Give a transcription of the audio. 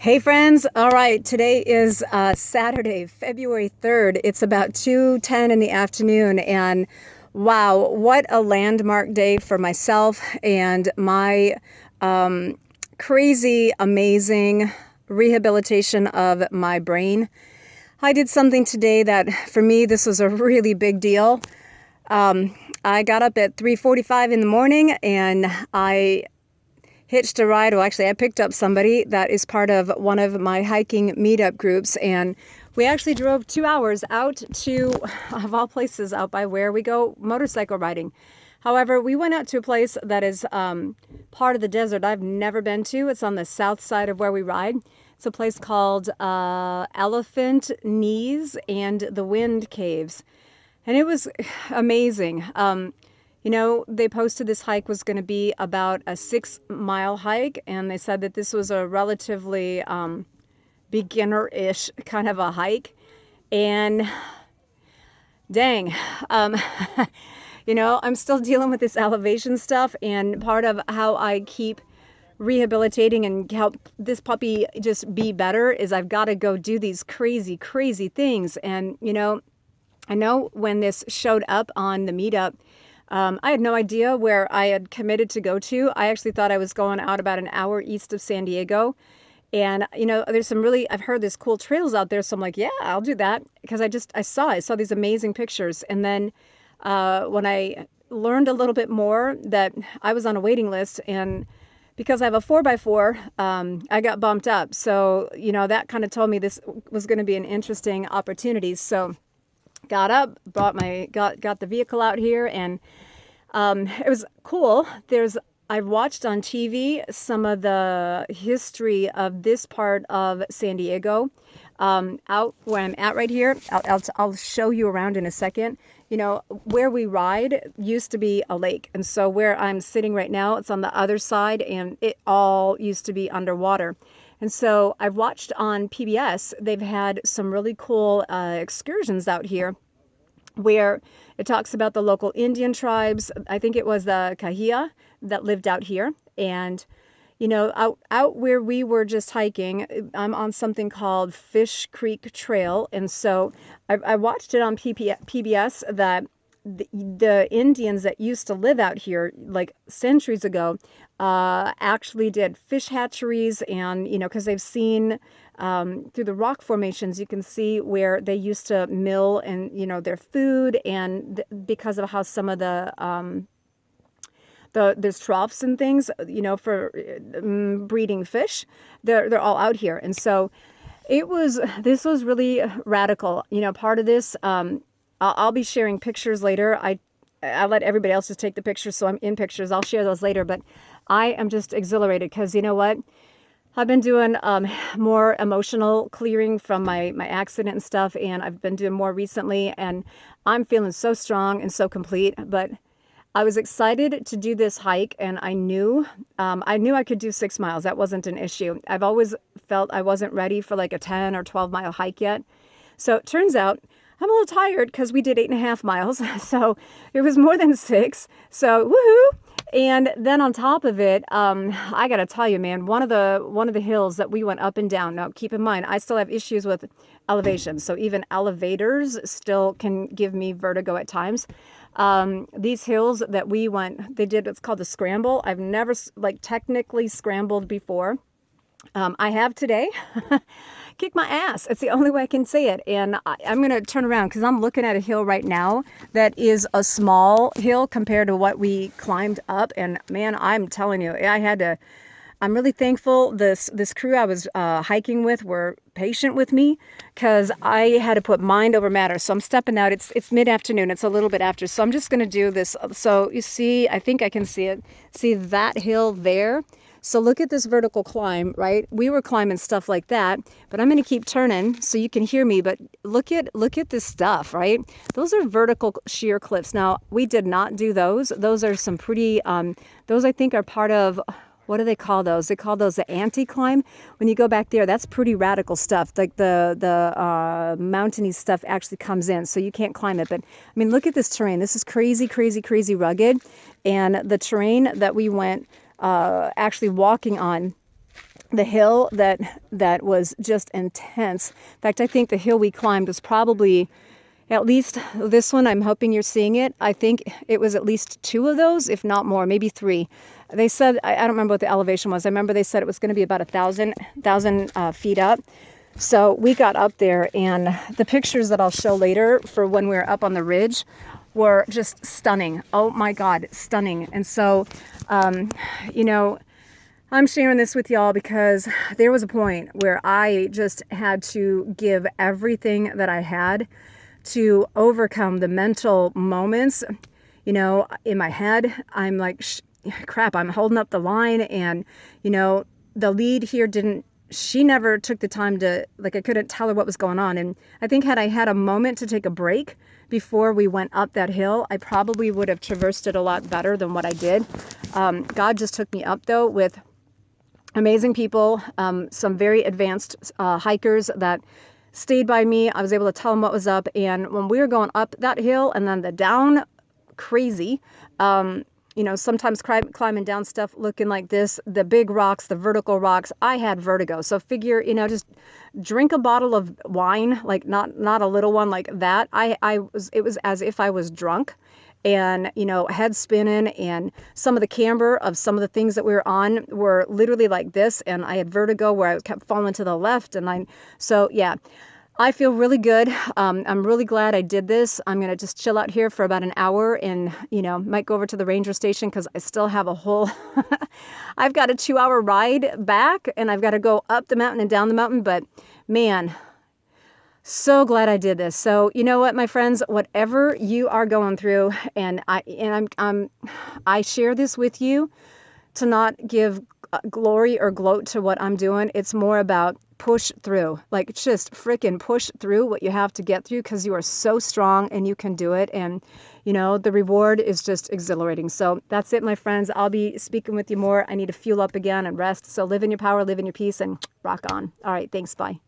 Hey friends, all right, today is Saturday, February 3rd. It's about 2:10 in the afternoon, and wow, what a landmark day for myself and my crazy, amazing rehabilitation of my brain. I did something today that for me, this was a really big deal. I got up at 3:45 in the morning and I hitched a ride. Well, actually, I picked up somebody that is part of one of my hiking meetup groups, and we actually drove 2 hours out to, of all places, out by where we go motorcycle riding. However, we went out to a place that is part of the desert I've never been to. It's on the south side of where we ride. It's a place called Elephant Knees and the Wind Caves. And it was amazing. They posted this hike was going to be about a 6 mile hike, and they said that this was a relatively beginner-ish kind of a hike. And dang, um, I'm still dealing with this elevation stuff, and part of how I keep rehabilitating and help this puppy just be better is I've got to go do these crazy, crazy things. And, I know when this showed up on the meetup, I had no idea where I had committed to go to. I actually thought I was going out about an hour east of San Diego. And, I've heard there's cool trails out there. So I'm like, yeah, I'll do that. Because I saw these amazing pictures. And then when I learned a little bit more that I was on a waiting list, and because I have a 4x4, I got bumped up. So, that kind of told me this was going to be an interesting opportunity. So got up, got the vehicle out here, and it was cool. I've watched on TV some of the history of this part of San Diego. Out where I'm at right here, I'll show you around in a second. Where we ride used to be a lake. And so where I'm sitting right now, it's on the other side, and it all used to be underwater. And so I've watched on PBS, they've had some really cool excursions out here where it talks about the local Indian tribes. I think it was the Kahia that lived out here. And, out where we were just hiking, I'm on something called Fish Creek Trail. And so I watched it on PBS that the Indians that used to live out here like centuries ago actually did fish hatcheries, and because they've seen through the rock formations, you can see where they used to mill and their food, and because of how some of there's troughs and things for breeding fish, they're all out here. And so this was really radical. Part of this, I'll be sharing pictures later. I let everybody else just take the pictures, so I'm in pictures. I'll share those later, but I am just exhilarated because you know what? I've been doing more emotional clearing from my accident and stuff, and I've been doing more recently, and I'm feeling so strong and so complete. But I was excited to do this hike, and I knew I could do 6 miles. That wasn't an issue. I've always felt I wasn't ready for like a 10 or 12 mile hike yet. So it turns out I'm a little tired because we did 8.5 miles. So it was more than 6. So woohoo! And then on top of it, I got to tell you, man, one of the hills that we went up and down. Now, keep in mind, I still have issues with elevation. So even elevators still can give me vertigo at times. These hills that we went, they did what's called a scramble. I've never technically scrambled before. I have today. Kick my ass. It's the only way I can say it. And I'm going to turn around because I'm looking at a hill right now that is a small hill compared to what we climbed up. And man, I'm telling you, I'm really thankful this crew I was hiking with were patient with me because I had to put mind over matter. So I'm stepping out. It's mid-afternoon. It's a little bit after. So I'm just going to do this. So you see, I think I can see it. See that hill there? So look at this vertical climb, right? We were climbing stuff like that, but I'm going to keep turning so you can hear me. But look at this stuff, right? Those are vertical sheer cliffs. Now, we did not do those. Those are some pretty, those I think are part of, what do they call those? They call those the anti-climb. When you go back there, that's pretty radical stuff. Like the mountainy stuff actually comes in, so you can't climb it. But I mean, look at this terrain. This is crazy, crazy, crazy rugged. And the terrain that we went actually walking on the hill that was just intense. In fact, I think the hill we climbed was probably at least this one. I'm hoping you're seeing it. I think it was at least 2 of those, if not more, maybe 3. They said, I don't remember what the elevation was. I remember they said it was going to be about 1,000 feet up. So we got up there, and the pictures that I'll show later for when we were up on the ridge were just stunning. Oh my God, stunning. And so, you know, I'm sharing this with y'all because there was a point where I just had to give everything that I had to overcome the mental moments. You know, in my head, I'm like, crap, I'm holding up the line, and, you know, the lead here she never took the time to, like, I couldn't tell her what was going on. And I think had I had a moment to take a break before we went up that hill, I probably would have traversed it a lot better than what I did. God just took me up, though, with amazing people, some very advanced hikers that stayed by me. I was able to tell them what was up. And when we were going up that hill and then the down, crazy, you know, sometimes climbing down stuff looking like this, the big rocks, the vertical rocks, I had vertigo. So figure, you know, just drink a bottle of wine, like not a little one like that. It was as if I was drunk, and, you know, head spinning, and some of the camber of some of the things that we were on were literally like this. And I had vertigo where I kept falling to the left. So yeah, I feel really good. I'm really glad I did this. I'm going to just chill out here for about an hour, and, you know, might go over to the ranger station because I still have a whole, I've got a 2-hour ride back, and I've got to go up the mountain and down the mountain. But man, so glad I did this. So, you know what, my friends, whatever you are going through, and I share this with you to not give glory or gloat to what I'm doing. It's more about push through, like just freaking push through what you have to get through, because you are so strong and you can do it. And, you know, the reward is just exhilarating. So that's it, my friends. I'll be speaking with you more. I need to fuel up again and rest. So live in your power, live in your peace, and rock on. All right. Thanks. Bye.